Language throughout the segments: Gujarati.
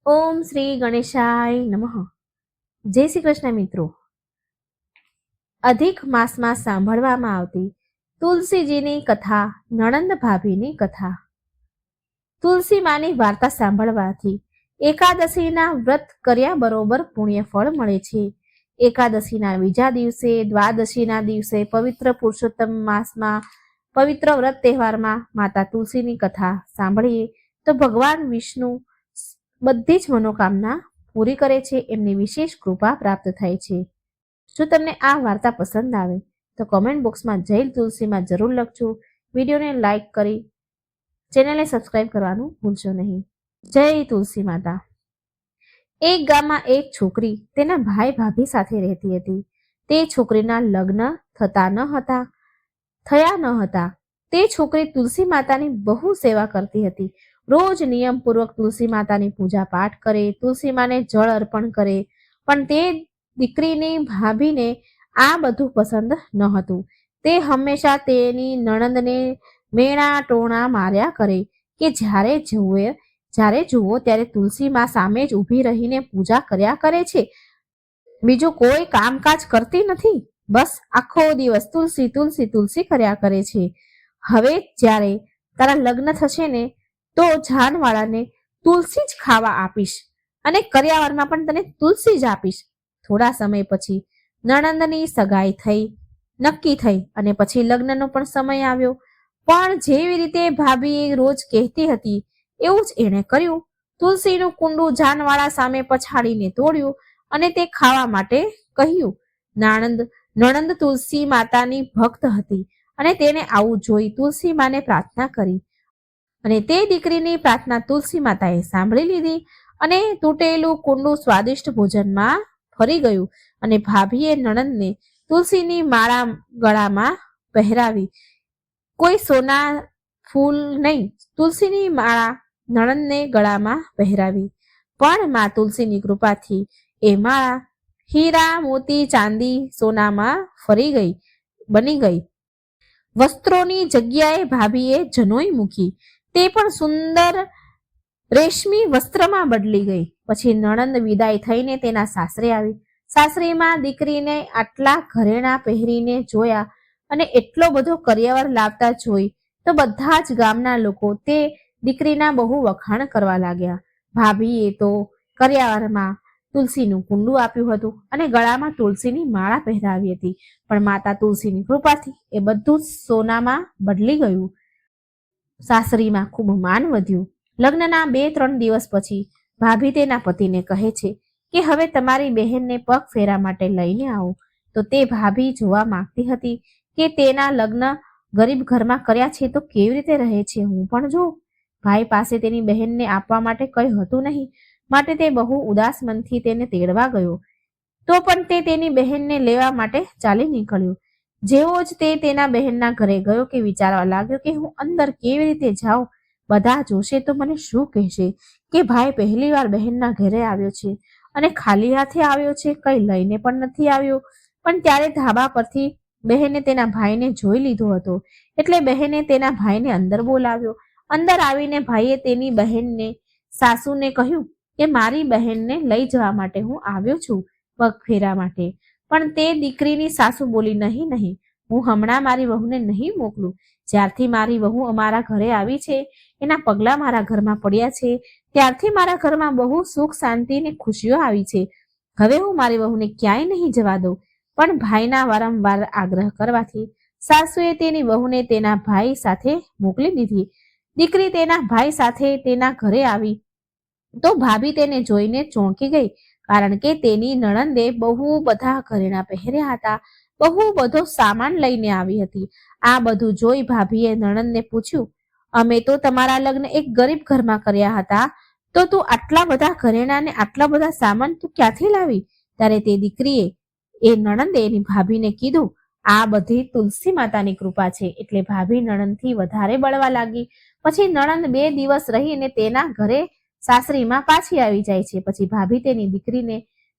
ઓમ શ્રી ગણેશાય નમઃ. જય શ્રી કૃષ્ણ મિત્રો. અધિક માસમાં સાંભળવામાં આવતી તુલસીજીની કથા, નણંદ ભાભીની કથા. તુલસી માની વાર્તા સાંભળવાથી એકાદશીના વ્રત કર્યા બરોબર પુણ્ય ફળ મળે છે. એકાદશીના બીજા દિવસે, દ્વાદશીના દિવસે પવિત્ર પુરુષોત્તમ માસમાં પવિત્ર વ્રત તહેવારમાં માતા તુલસીની કથા સાંભળીએ તો ભગવાન વિષ્ણુ બધી જ મનોકામના પૂરી કરે છે, એમની વિશેષ કૃપા પ્રાપ્ત થાય છે. જો તમને આ વાર્તા પસંદ આવે તો કોમેન્ટ બોક્સમાં જય તુલસીમાં જરૂર લખજો. વિડીયોને લાઈક કરી ચેનલને સબસ્ક્રાઇબ કરવાનું ભૂલશો નહીં. જય તુલસી માતા. એક ગામમાં એક છોકરી તેના ભાઈ ભાભી સાથે રહેતી હતી. તે છોકરીના લગ્ન થયા ન હતા. તે છોકરી તુલસી માતાની બહુ સેવા કરતી હતી. રોજ નિયમપૂર્વક તુલસી માતાની પૂજા પાઠ કરે, તુલસી માને જળ અર્પણ કરે. પણ તે દીકરીની ભાભીને આ બધું પસંદ ન હતું. તે હંમેશા તેની નણંદને મેણા ટોણા માર્યા કરે કે જ્યારે જુઓ ત્યારે તુલસી માં સામે જ ઊભી રહીને પૂજા કર્યા કરે છે, બીજું કોઈ કામકાજ કરતી નથી. બસ આખો દિવસ તુલસી તુલસી તુલસી કર્યા કરે છે. હવે જ્યારે તારા લગ્ન થશે ને તો જાનવાળાને તુલસી જ ખાવા આપીશ અને કર્યાવરમાં પણ તને તુલસી જ આપીશ. થોડા સમય પછી નણંદની સગાઈ નક્કી થઈ અને પછી લગ્નનો પણ સમય આવ્યો. પણ જેવી રીતે ભાભી રોજ કહેતી હતી એવું જ એણે કર્યું. તુલસીનું કુંડું જાનવાળા સામે પછાડીને તોડ્યું અને તે ખાવા માટે કહ્યું. નણંદ તુલસી માતાની ભક્ત હતી અને તેને આવું જોઈ તુલસી માને પ્રાર્થના કરી અને તે દીકરીની પ્રાર્થના તુલસી માતાએ સાંભળી લીધી અને તૂટેલું કુંડું સ્વાદિષ્ટ ભોજનમાં ફરી ગયું અને ભાભીએ નણંદને તુલસીની માળા ગળામાં પહેરાવી. કોઈ સોના ફૂલ નહીં, તુલસીની માળા નણંદને ગળામાં પહેરાવી. પણ માં તુલસીની કૃપાથી એ માળા હીરા, મોતી, ચાંદી, સોનામાં બની ગઈ. વસ્ત્રોની જગ્યાએ ભાભીએ જનોઈ મૂકી. તે પણ સુંદર રેશમી વસ્ત્રમાં બદલી ગઈ. પછી નણંદ વિદાય થઈને તેના સાસરે આવી. સાસરીમાં દીકરીને આટલા ઘરેણા પહેરીને જોયા અને એટલો બધો કરિયાવર લાવતા જોઈ તો બધા જ ગામના લોકો તે દીકરીના બહુ વખાણ કરવા લાગ્યા. ભાભીએ તો કરિયાવરમાં તુલસીનું કુંડું આપ્યું હતું અને ગળામાં તુલસીની માળા પહેરાવી હતી. પણ માતા તુલસીની કૃપાથી એ બધું જ સોનામાં બદલી ગયું. સાસરીમાં ખૂબ માન વધ્યું. લગ્નના 2-3 દિવસ પછી ભાભી તેના પતિને કહે છે કે હવે તમારી બહેનને પગ ફેરા માટે લઈને આવો. તો તે ભાભી જોવા માંગતી હતી કે તેના લગ્ન ગરીબ ઘરમાં કર્યા છે તો કેવી રીતે રહે છે, હું પણ જોઉં. ભાઈ પાસે તેની બહેનને આપવા માટે કંઈ હતું નહીં, માટે તે બહુ ઉદાસ મનથી તેને તેડવા ગયો. તો પણ તે તેની બહેનને લેવા માટે ચાલી નીકળ્યો. જેવો જ તે તેના બહેનના ઘરે ગયો કે વિચારવા લાગ્યો કે હું અંદર કેવી રીતે જાઉં, બધા જોશે તો મને શું કહેશે કે ભાઈ પહેલી વાર બહેનના ઘરે આવ્યો છે અને ખાલી હાથે આવ્યો છે, કંઈ લઈને પણ નથી આવ્યો. પણ ત્યારે ધાબા પરથી બહેને તેના ભાઈને જોઈ લીધો હતો એટલે બહેને તેના ભાઈને અંદર બોલાવ્યો. અંદર આવીને ભાઈએ તેની બહેનને સાસુને કહ્યું કે મારી બહેનને લઈ જવા માટે હું આવ્યો છું પગ ફેરા માટે. પણ તે દીકરીની સાસુ બોલી, નહીં, હું હમણાં મારી વહુને નહીં મોકલું. જ્યારથી મારી વહુ અમારા ઘરે આવી છે, એના પગલા મારા ઘરમાં પડ્યા છે, ત્યારથી મારા ઘરમાં બહુ સુખ, શાંતિ અને ખુશીઓ આવી છે. હવે હું મારી વહુને ક્યાંય નહીં જવા દઉં. પણ ભાઈના વારંવાર આગ્રહ કરવાથી સાસુએ તેની વહુને તેના ભાઈ સાથે મોકલી દીધી. દીકરી તેના ભાઈ સાથે તેના ઘરે આવી તો ભાભી તેને જોઈને ચોંકી ગઈ, કારણ કે તેની નણંદે બહુ બધા ઘરેણા પહેર્યા હતા, બહુ બધો સામાન લઈને આવી હતી. આ બધું જોઈ ભાભીએ નણંદને પૂછ્યું, અમે તો તમારા લગ્ન એક ગરીબ ઘરમાં કર્યા હતા, તો તું આટલા બધા ઘરેણા ને આટલા બધા સામાન તું ક્યાંથી લાવી? ત્યારે તે દીકરીએ નણંદે એની ભાભીને કીધું, આ બધી તુલસી માતાની કૃપા છે. એટલે ભાભી નણંદથી વધારે બળવા લાગી. પછી નણંદ 2 દિવસ રહીને તેના ઘરે સાસરીમાં પાછી આવી જાય છે. પછી ભાભી તેની દીકરીને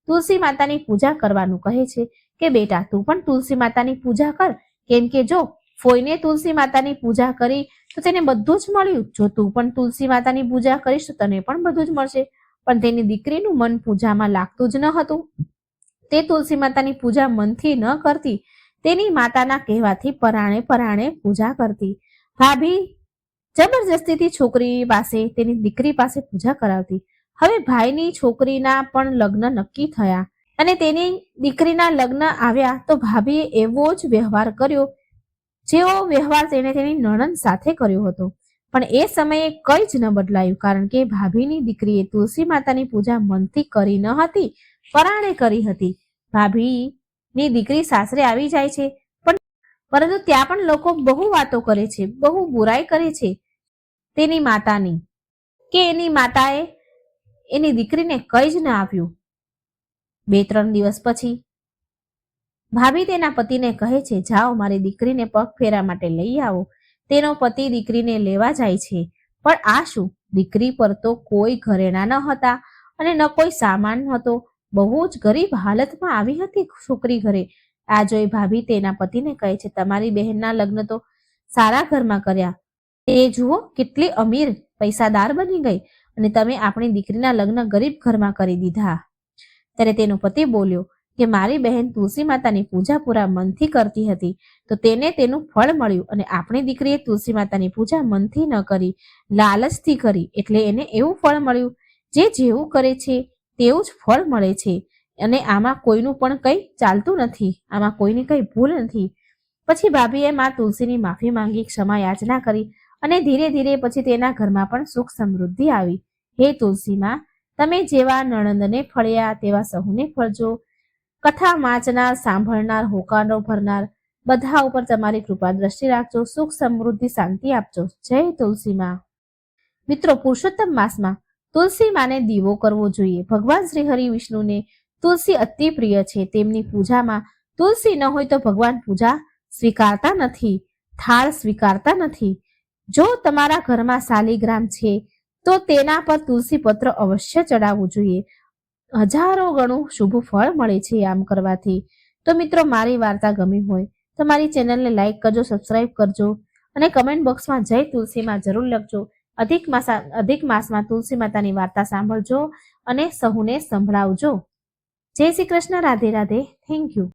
તુલસી માતાની પૂજા કરવાનું કહે છે કે બેટા તું પણ તુલસી માતાની પૂજા કર, કેમ કે જો ફોઈને તુલસી માતાની પૂજા કરી તો તેને બધું જ મળ્યું. જો તું પણ તુલસી માતાની પૂજા કરીશ તો તને પણ બધું જ મળશે. પણ તેની દીકરીનું મન પૂજામાં લાગતું જ ન હતું. તે તુલસી માતાની પૂજા મનથી ન કરતી, તેની માતાના કહેવાથી પરાણે પરાણે પૂજા કરતી. ભાભી જબરજસ્તીથી છોકરી પાસે, તેની દીકરી પાસે પૂજા કરાવતી. હવે ભાઈની છોકરીના પણ લગ્ન નક્કી થયા અને તેની દીકરીના લગ્ન આવ્યા તો ભાભીએ એવો જ વ્યવહાર કર્યો જેવો વ્યવહાર તેણે તેની નણંદ સાથે કર્યો હતો. પણ એ સમયે કંઈ જ ન બદલાયું, કારણ કે ભાભીની દીકરીએ તુલસી માતાની પૂજા મનથી કરી ન હતી, પરાણે કરી હતી. ભાભીની દીકરી સાસરે આવી જાય છે, પરંતુ ત્યાં પણ લોકો બહુ વાતો કરે છે, બહુ બુરાઈ કરે છે તેની માતાની, કે એની માતાએ એની દીકરીને કંઈ જ ન આપ્યું. 2-3 દિવસ પછી ભાભી તેના પતિને કહે છે, જાઓ મારી દીકરીને પગ ફેરા માટે લઈ આવો. તેનો પતિ દીકરીને લેવા જાય છે, પણ આ શું, દીકરી પર તો કોઈ ઘરેણા ન હતા અને ન કોઈ સામાન હતો. બહુ જ ગરીબ હાલતમાં આવી હતી છોકરી ઘરે. આ જોઈ ભાભી તેના પતિને કહે છે, તમારી બહેનના લગ્ન તો સારા ઘરમાં કર્યા, તે જુઓ કેટલી અમીર પૈસાદાર બની ગઈ, અને તમે આપણી દીકરીના લગ્ન ગરીબ ઘરમાં કરી દીધા. ત્યારે તેનો પતિ બોલ્યો કે મારી બહેન તુલસી માતાની પૂજા પૂરા મનથી કરતી હતી, તો તેને તેનું ફળ મળ્યું, અને આપણી દીકરીએ તુલસી માતાની પૂજા મનથી ન કરી, લાલચથી કરી, એટલે એને એવું ફળ મળ્યું. જે જેવું કરે છે તેવું જ ફળ મળે છે, અને આમાં કોઈનું પણ કંઈ ચાલતું નથી, આમાં કોઈની કંઈ ભૂલ નથી. પછી ભાભીએ માં તુલસીની માફી માંગી, ક્ષમા યાચના કરી, અને ધીરે ધીરે પછી તેના ઘરમાં પણ સુખ સમૃદ્ધિ આવી. હે તુલસી માં, તમે જેવા નણંદને ફળ્યા તેવા સહુને ફળજો. કથા વાંચનાર, સાંભળનાર, હોકારો ભરનાર બધા ઉપર તમારી કૃપા દ્રષ્ટિ રાખજો. સુખ સમૃદ્ધિ શાંતિ આપજો. જય તુલસી માં. મિત્રો, પુરુષોત્તમ માસમાં તુલસી માને દીવો કરવો જોઈએ. ભગવાન શ્રી હરિ વિષ્ણુને તુલસી અતિ પ્રિય છે. તેમની પૂજામાં તુલસી ન હોય તો ભગવાન પૂજા સ્વીકારતા નથી, થાળ સ્વીકારતા નથી. જો તમારા ઘરમાં શાલિગ્રામ છે તો તેના પર તુલસી પત્ર અવશ્ય ચડાવવું જોઈએ. હજારો ગણું શુભ ફળ મળે છે આમ કરવાથી. તો મિત્રો, મારી વાર્તા ગમી હોય તો મારી ચેનલને લાઈક કરજો, સબસ્ક્રાઇબ કરજો, અને કમેન્ટ બોક્સમાં જય તુલસીમાં જરૂર લખજો. અધિક માસમાં તુલસી માતાની વાર્તા સાંભળજો અને સહુને સંભળાવજો. જય શ્રી કૃષ્ણ. રાધે રાધે. Thank you.